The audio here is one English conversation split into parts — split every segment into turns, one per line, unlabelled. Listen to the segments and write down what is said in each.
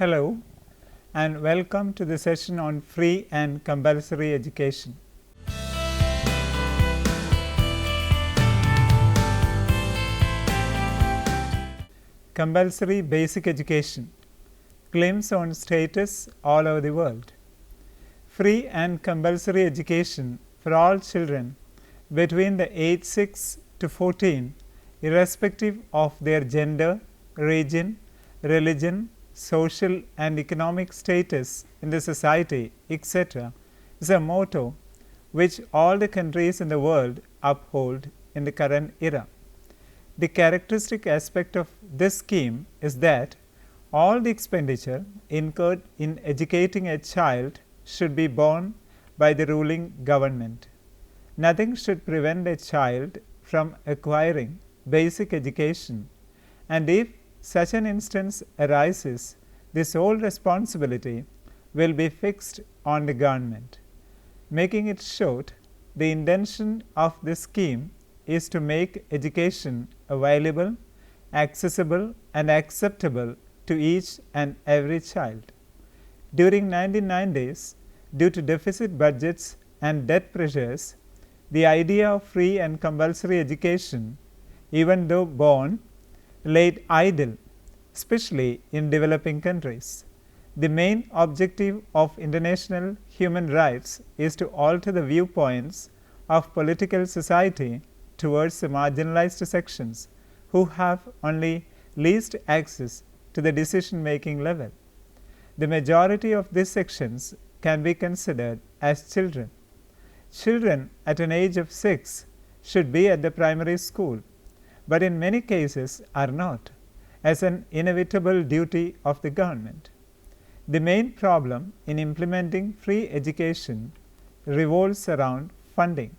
Hello and welcome to the session on free and compulsory education. Compulsory basic education claims on status all over the world. Free and compulsory education for all children between the age 6 to 14, irrespective of their gender, region, religion, social and economic status in the society, etc., is a motto which all the countries in the world uphold in the current era. The characteristic aspect of this scheme is that all the expenditure incurred in educating a child should be borne by the ruling government. Nothing should prevent a child from acquiring basic education, and if such an instance arises, the sole responsibility will be fixed on the government. Making it short, the intention of this scheme is to make education available, accessible and acceptable to each and every child. During 1990s, due to deficit budgets and debt pressures, the idea of free and compulsory education, even though born, laid idle, especially in developing countries. The main objective of international human rights is to alter the viewpoints of political society towards the marginalized sections who have only least access to the decision making level. The majority of these sections can be considered as children. Children at an age of 6 should be at the primary school, but in many cases are not, as an inevitable duty of the government. The main problem in implementing free education revolves around funding.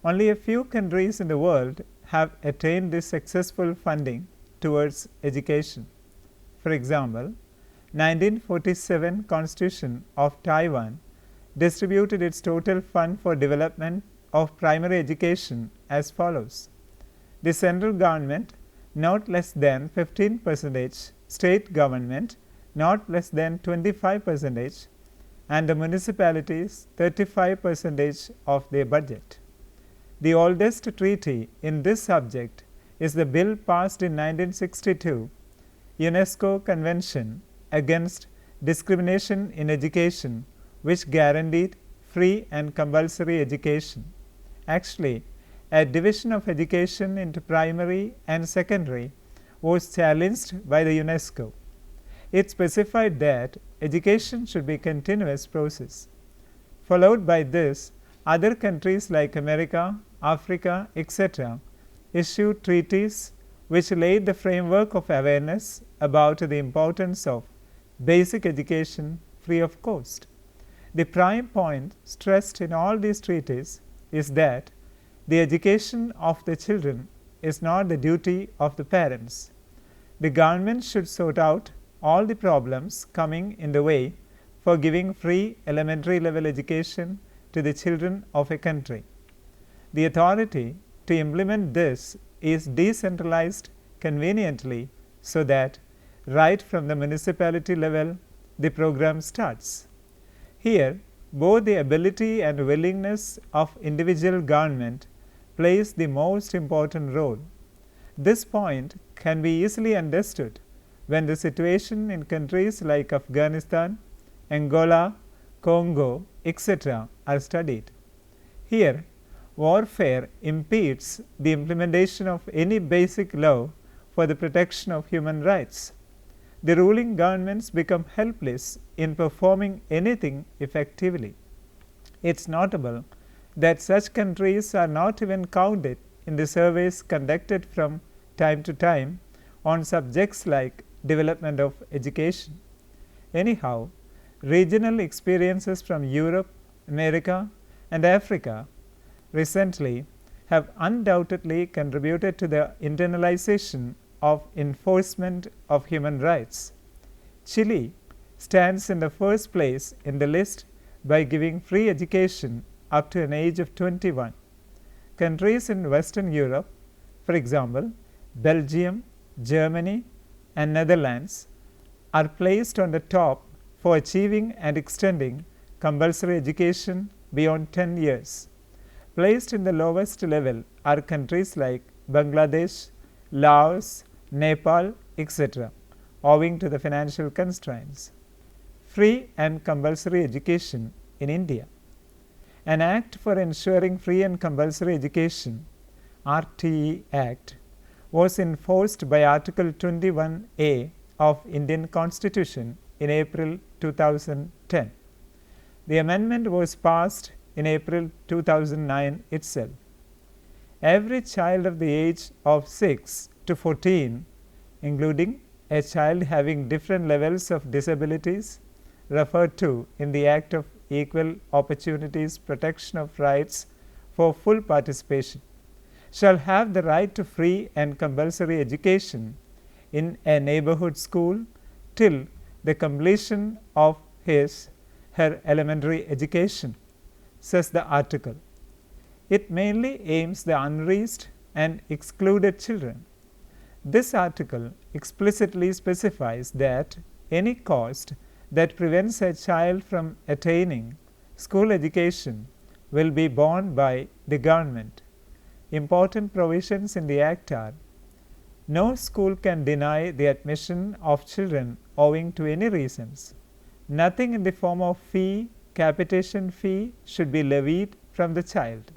Only a few countries in the world have attained this successful funding towards education. For example, 1947 Constitution of Taiwan distributed its total fund for development of primary education as follows: the central government not less than 15%, state government not less than 25%, and the municipalities 35% of their budget. The oldest treaty in this subject is the bill passed in 1962, UNESCO Convention Against Discrimination in Education, which guaranteed free and compulsory education. Actually, a division of education into primary and secondary was challenged by the UNESCO. It specified that education should be a continuous process. Followed by this, other countries like America, Africa, etc., issued treaties which laid the framework of awareness about the importance of basic education free of cost. The prime point stressed in all these treaties is that the education of the children is not the duty of the parents. The government should sort out all the problems coming in the way for giving free elementary level education to the children of a country. The authority to implement this is decentralized conveniently so that right from the municipality level the program starts. Here, both the ability and willingness of individual government plays the most important role. This point can be easily understood when the situation in countries like Afghanistan, Angola, Congo, etc. are studied. Here, warfare impedes the implementation of any basic law for the protection of human rights. The ruling governments become helpless in performing anything effectively. It is notable that such countries are not even counted in the surveys conducted from time to time on subjects like development of education. Anyhow, regional experiences from Europe, America and Africa recently have undoubtedly contributed to the internalization of enforcement of human rights. Chile stands in the first place in the list by giving free education up to an age of 21. Countries in Western Europe, for example, Belgium, Germany and Netherlands, are placed on the top for achieving and extending compulsory education beyond 10 years. Placed in the lowest level are countries like Bangladesh, Laos, Nepal, etc., owing to the financial constraints. Free and compulsory education in India. An Act for Ensuring Free and Compulsory Education (RTE Act) was enforced by Article 21A of Indian Constitution in April 2010. The amendment was passed in April 2009 itself. Every child of the age of 6 to 14, including a child having different levels of disabilities referred to in the Act of Equal Opportunities Protection of Rights for Full Participation, shall have the right to free and compulsory education in a neighborhood school till the completion of her elementary education, says the article. It mainly aims the unreached and excluded children. This article explicitly specifies that any cost that prevents a child from attaining school education will be borne by the government. Important provisions in the Act are: no school can deny the admission of children owing to any reasons. Nothing in the form of fee, capitation fee should be levied from the child.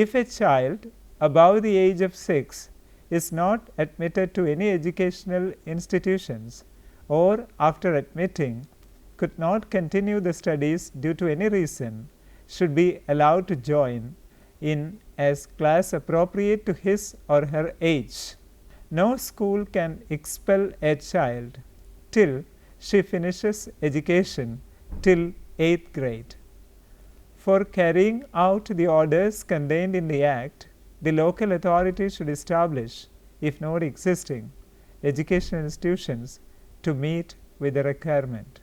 If a child above the age of 6 is not admitted to any educational institutions, or after admitting could not continue the studies due to any reason, should be allowed to join in a class appropriate to his or her age. No school can expel a child till she finishes education till 8th grade. For carrying out the orders contained in the Act, the local authority should establish, if not existing, educational institutions to meet with the requirement.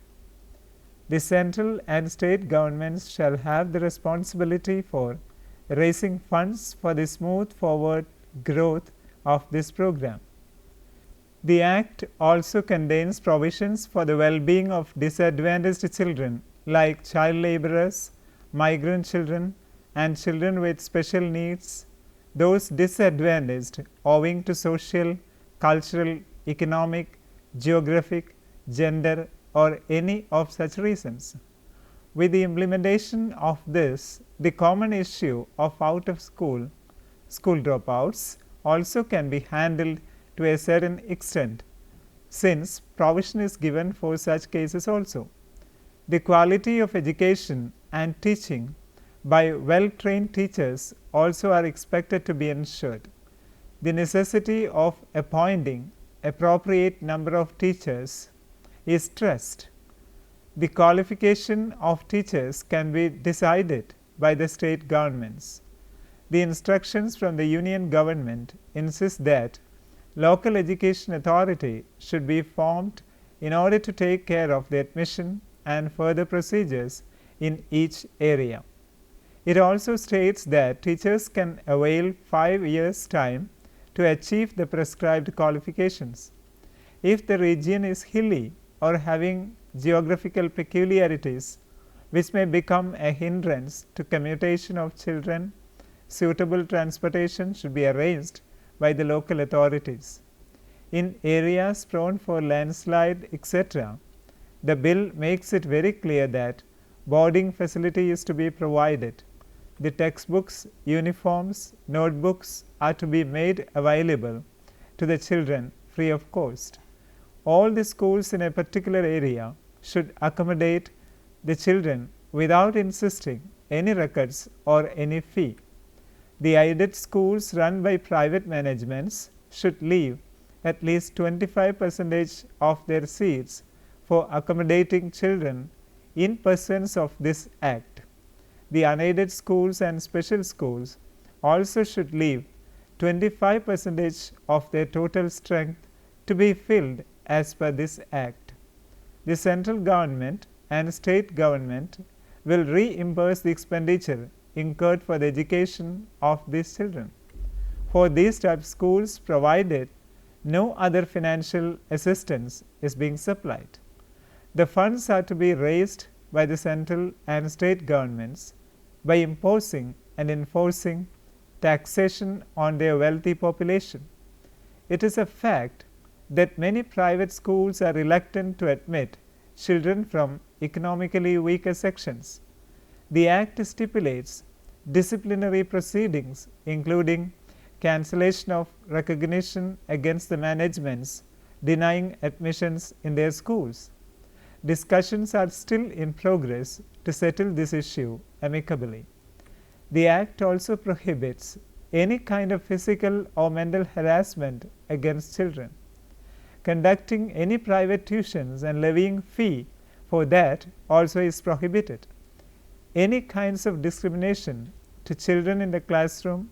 The central and state governments shall have the responsibility for raising funds for the smooth forward growth of this program. The Act also contains provisions for the well-being of disadvantaged children like child laborers, migrant children, and children with special needs, those disadvantaged owing to social, cultural, economic, geographic, gender, or any of such reasons. With the implementation of this, the common issue of out of school dropouts also can be handled to a certain extent, since provision is given for such cases also. The quality of education and teaching by well-trained teachers also are expected to be ensured. The necessity of appointing appropriate number of teachers is stressed. The qualification of teachers can be decided by the state governments. The instructions from the union government insist that local education authority should be formed in order to take care of the admission and further procedures in each area. It also states that teachers can avail 5 years' time to achieve the prescribed qualifications. If the region is hilly or having geographical peculiarities which may become a hindrance to commutation of children, suitable transportation should be arranged by the local authorities. In areas prone for landslide, etc., the bill makes it very clear that boarding facility is to be provided. The textbooks, uniforms, notebooks are to be made available to the children free of cost. All the schools in a particular area should accommodate the children without insisting any records or any fee. The aided schools run by private managements should leave at least 25% of their seats for accommodating children in pursuance of this Act. The unaided schools and special schools also should leave 25% of their total strength to be filled as per this Act. The central government and state government will reimburse the expenditure incurred for the education of these children. For these type schools, provided no other financial assistance is being supplied. The funds are to be raised by the central and state governments by imposing and enforcing taxation on their wealthy population. It is a fact that many private schools are reluctant to admit children from economically weaker sections. The Act stipulates disciplinary proceedings, including cancellation of recognition against the managements denying admissions in their schools. Discussions are still in progress to settle this issue amicably. The Act also prohibits any kind of physical or mental harassment against children. Conducting any private tuitions and levying fee for that also is prohibited. Any kinds of discrimination to children in the classroom,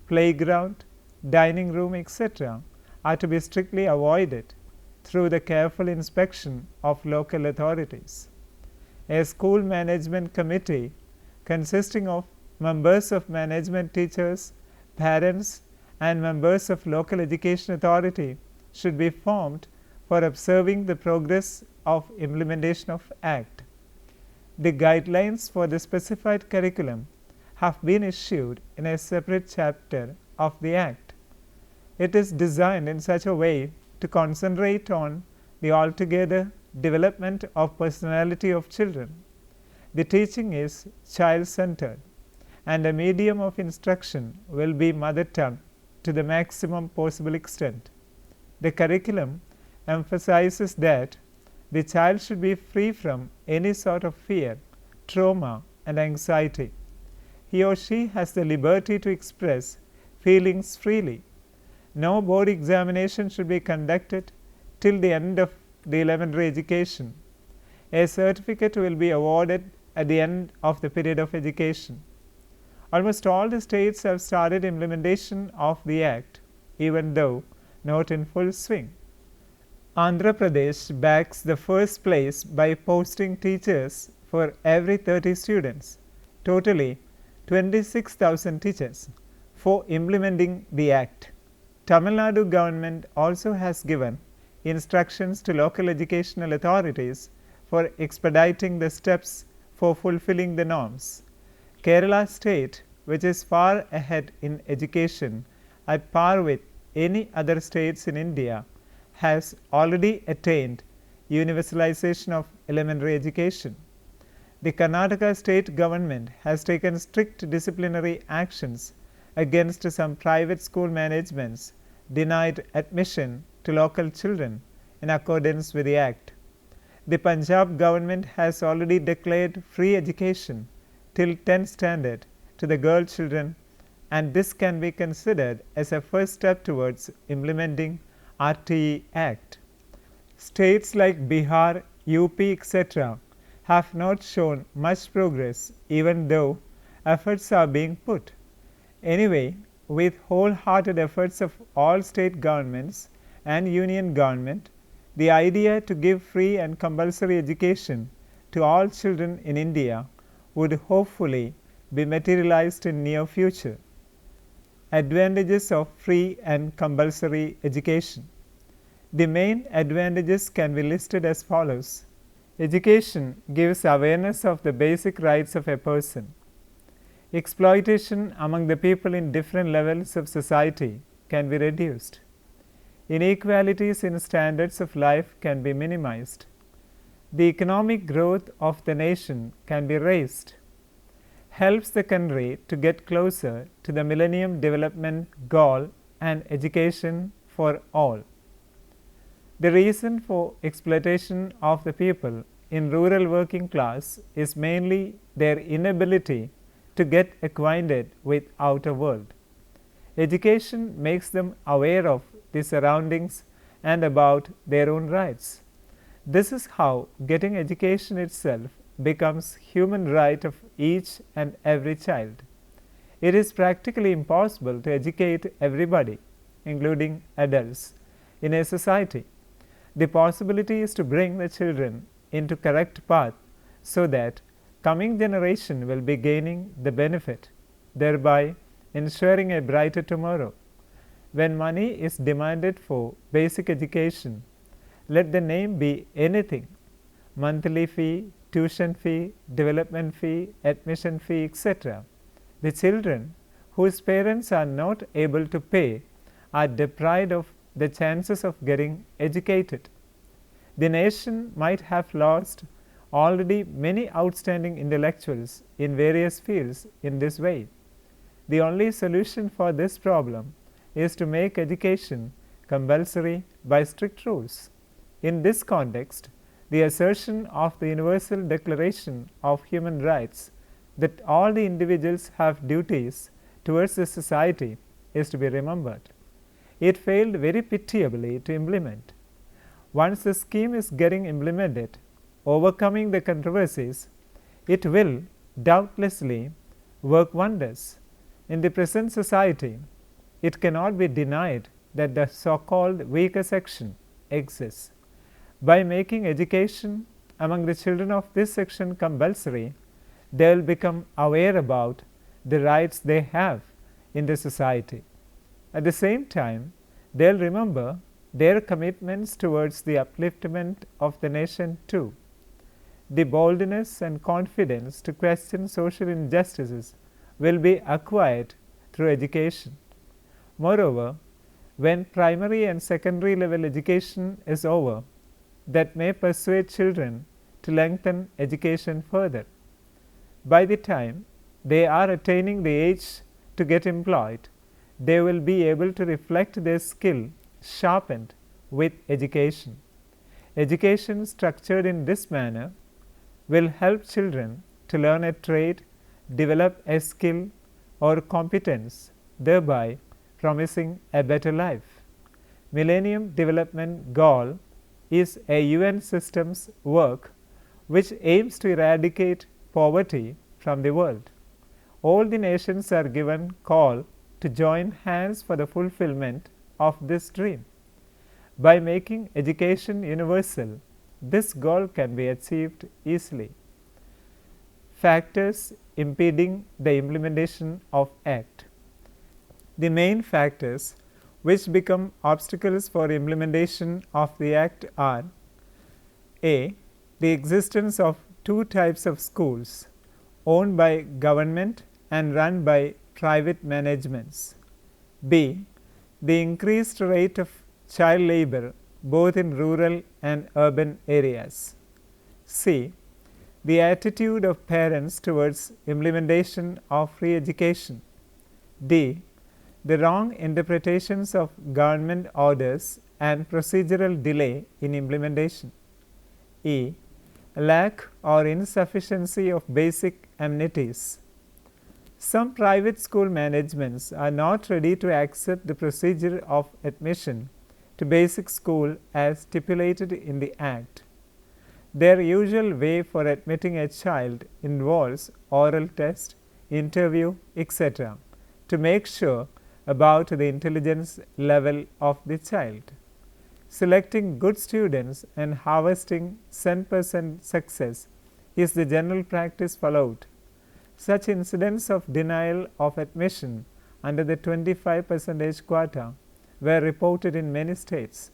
playground, dining room, etc., are to be strictly avoided through the careful inspection of local authorities. A school management committee consisting of members of management teachers, parents, and members of local education authority should be formed for observing the progress of implementation of Act. The guidelines for the specified curriculum have been issued in a separate chapter of the Act. It is designed in such a way to concentrate on the altogether development of personality of children. The teaching is child-centered, and the medium of instruction will be mother tongue to the maximum possible extent. The curriculum emphasizes that the child should be free from any sort of fear, trauma, and anxiety. He or she has the liberty to express feelings freely. No board examination should be conducted till the end of the elementary education. A certificate will be awarded at the end of the period of education. Almost all the states have started implementation of the Act, even though not in full swing. Andhra Pradesh backs the first place by posting teachers for every 30 students, totally 26,000 teachers, for implementing the Act. Tamil Nadu government also has given instructions to local educational authorities for expediting the steps for fulfilling the norms. Kerala state, which is far ahead in education, at par with any other states in India, has already attained universalization of elementary education. The Karnataka state government has taken strict disciplinary actions against some private school managements denied admission to local children in accordance with the Act. The Punjab government has already declared free education till 10th standard to the girl children, and this can be considered as a first step towards implementing RTE Act. States like Bihar, UP, etc. have not shown much progress, even though efforts are being put. Anyway, with wholehearted efforts of all state governments and union government, the idea to give free and compulsory education to all children in India would hopefully be materialized in near future. Advantages of free and compulsory education. The main advantages can be listed as follows. Education gives awareness of the basic rights of a person. Exploitation among the people in different levels of society can be reduced. Inequalities in standards of life can be minimized. The economic growth of the nation can be raised. Helps the country to get closer to the Millennium Development Goal and education for all. The reason for exploitation of the people in rural working class is mainly their inability to get acquainted with outer world. Education makes them aware of the surroundings and about their own rights. This is how getting education itself becomes human right of each and every child. It is practically impossible to educate everybody, including adults, in a society. The possibility is to bring the children into correct path so that coming generation will be gaining the benefit, thereby ensuring a brighter tomorrow. When money is demanded for basic education, let the name be anything, monthly fee, tuition fee, development fee, admission fee, etc. The children whose parents are not able to pay are deprived of the chances of getting educated. The nation might have lost already many outstanding intellectuals in various fields in this way. The only solution for this problem is to make education compulsory by strict rules. In this context, the assertion of the Universal Declaration of Human Rights that all the individuals have duties towards the society is to be remembered. It failed very pitiably to implement. Once the scheme is getting implemented, overcoming the controversies, it will doubtlessly work wonders. In the present society, it cannot be denied that the so-called weaker section exists. By making education among the children of this section compulsory, they will become aware about the rights they have in the society. At the same time, they will remember their commitments towards the upliftment of the nation too. The boldness and confidence to question social injustices will be acquired through education. Moreover, when primary and secondary level education is over, that may persuade children to lengthen education further. By the time they are attaining the age to get employed, they will be able to reflect their skill sharpened with education. Education structured in this manner will help children to learn a trade, develop a skill or competence, thereby promising a better life. Millennium Development Goal is a UN system's work which aims to eradicate poverty from the world. All the nations are given call to join hands for the fulfillment of this dream. By making education universal, this goal can be achieved easily. Factors impeding the implementation of Act. The main factors which become obstacles for implementation of the Act are: A. The existence of two types of schools owned by government and run by private managements. B. The increased rate of child labor both in rural and urban areas. C. The attitude of parents towards implementation of free education. D. The wrong interpretations of government orders and procedural delay in implementation. E. Lack or insufficiency of basic amenities. Some private school managements are not ready to accept the procedure of admission to basic school as stipulated in the Act. Their usual way for admitting a child involves oral test, interview, etc. to make sure about the intelligence level of the child. Selecting good students and harvesting 100% success is the general practice followed. Such incidents of denial of admission under the 25% quota were reported in many states.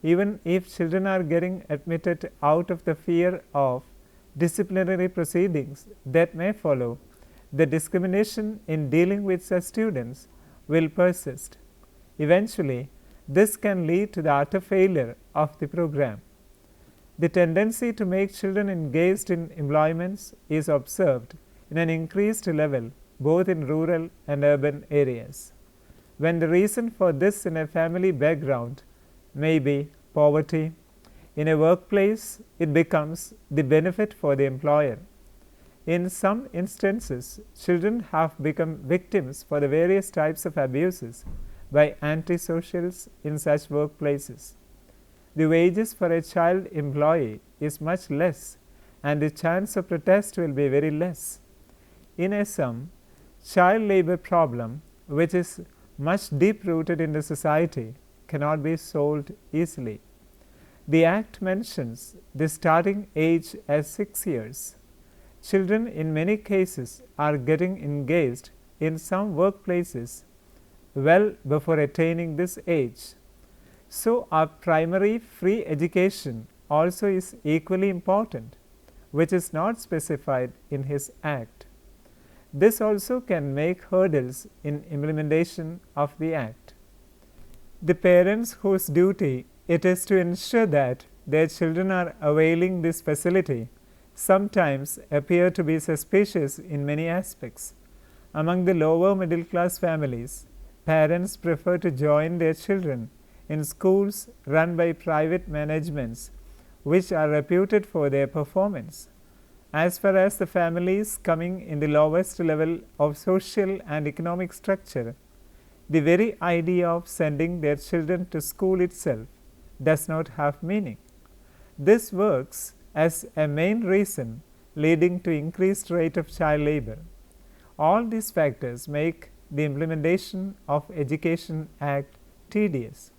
Even if children are getting admitted out of the fear of disciplinary proceedings that may follow, the discrimination in dealing with such students will persist. Eventually, this can lead to the utter failure of the program. The tendency to make children engaged in employments is observed in an increased level both in rural and urban areas. When the reason for this in a family background may be poverty, in a workplace it becomes the benefit for the employer. In some instances, children have become victims for the various types of abuses by antisocials in such workplaces. The wages for a child employee is much less and the chance of protest will be very less. In a sum, child labor problem, which is much deep rooted in the society, cannot be solved easily. The Act mentions the starting age as 6 years. Children in many cases are getting engaged in some workplaces well before attaining this age. So, our primary free education also is equally important, which is not specified in his Act. This also can make hurdles in implementation of the Act. The parents whose duty it is to ensure that their children are availing this facility sometimes appear to be suspicious in many aspects. Among the lower middle class families, parents prefer to join their children in schools run by private managements which are reputed for their performance. As far as the families coming in the lowest level of social and economic structure, the very idea of sending their children to school itself does not have meaning. This works as a main reason leading to increased rate of child labor. All these factors make the implementation of Education Act tedious.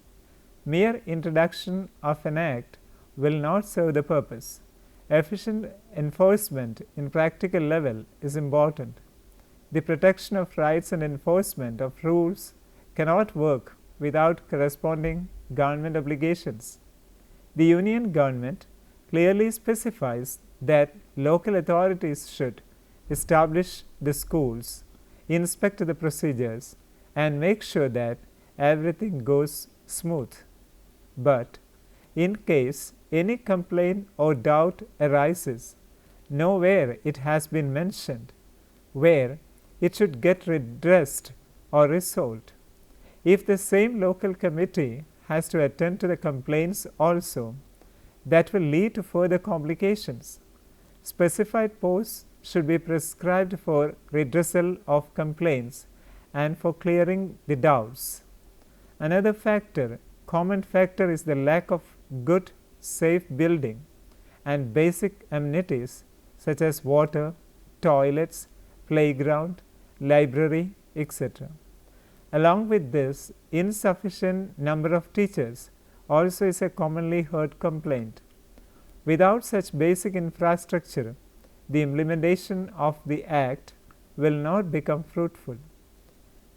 Mere introduction of an act will not serve the purpose. Efficient enforcement in practical level is important. The protection of rights and enforcement of rules cannot work without corresponding government obligations. The Union government clearly specifies that local authorities should establish the schools, inspect the procedures, and make sure that everything goes smooth. But in case any complaint or doubt arises, nowhere it has been mentioned where it should get redressed or resolved. If the same local committee has to attend to the complaints also, that will lead to further complications. Specified posts should be prescribed for redressal of complaints and for clearing the doubts. Another common factor is the lack of good, safe building and basic amenities such as water, toilets, playground, library, etc. Along with this, insufficient number of teachers also is a commonly heard complaint. Without such basic infrastructure, the implementation of the Act will not become fruitful.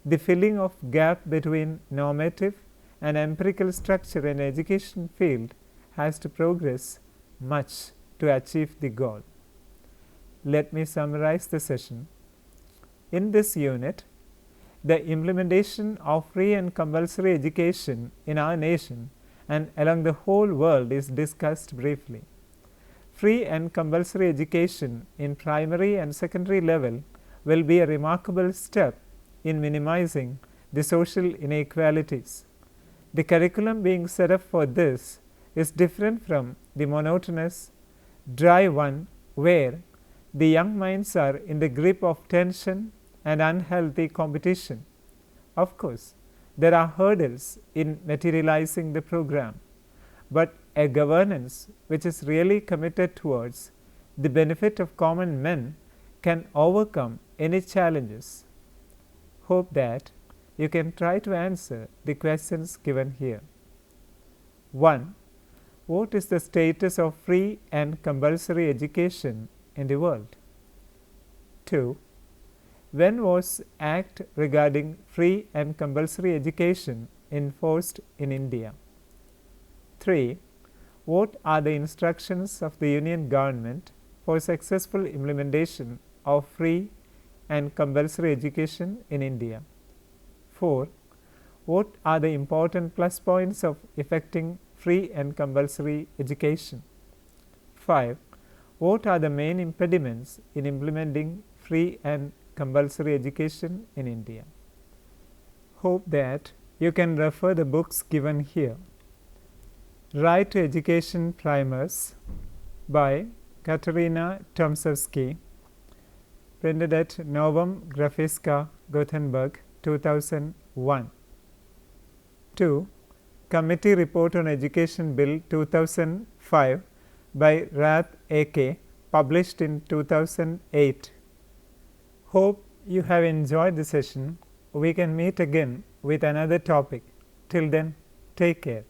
The filling of gap between normative and empirical structure in education field has to progress much to achieve the goal. Let me summarize the session. In this unit, the implementation of free and compulsory education in our nation and along the whole world is discussed briefly. Free and compulsory education in primary and secondary level will be a remarkable step in minimizing the social inequalities. The curriculum being set up for this is different from the monotonous, dry one where the young minds are in the grip of tension and unhealthy competition. Of course, there are hurdles in materializing the program, but a governance which is really committed towards the benefit of common men can overcome any challenges. Hope that you can try to answer the questions given here. 1. What is the status of free and compulsory education in the world? 2. When was Act regarding free and compulsory education enforced in India? 3. What are the instructions of the Union government for successful implementation of free and compulsory education in India? 4. What are the important plus points of effecting free and compulsory education? 5. What are the main impediments in implementing free and compulsory education in India? Hope that you can refer the books given here. Right to Education Primers by Katerina Tomaszewski, printed at Novum Grafiska, Gothenburg, 2001. 2. Committee Report on Education Bill 2005 by Rath A.K., published in 2008. Hope you have enjoyed the session. We can meet again with another topic. Till then, take care.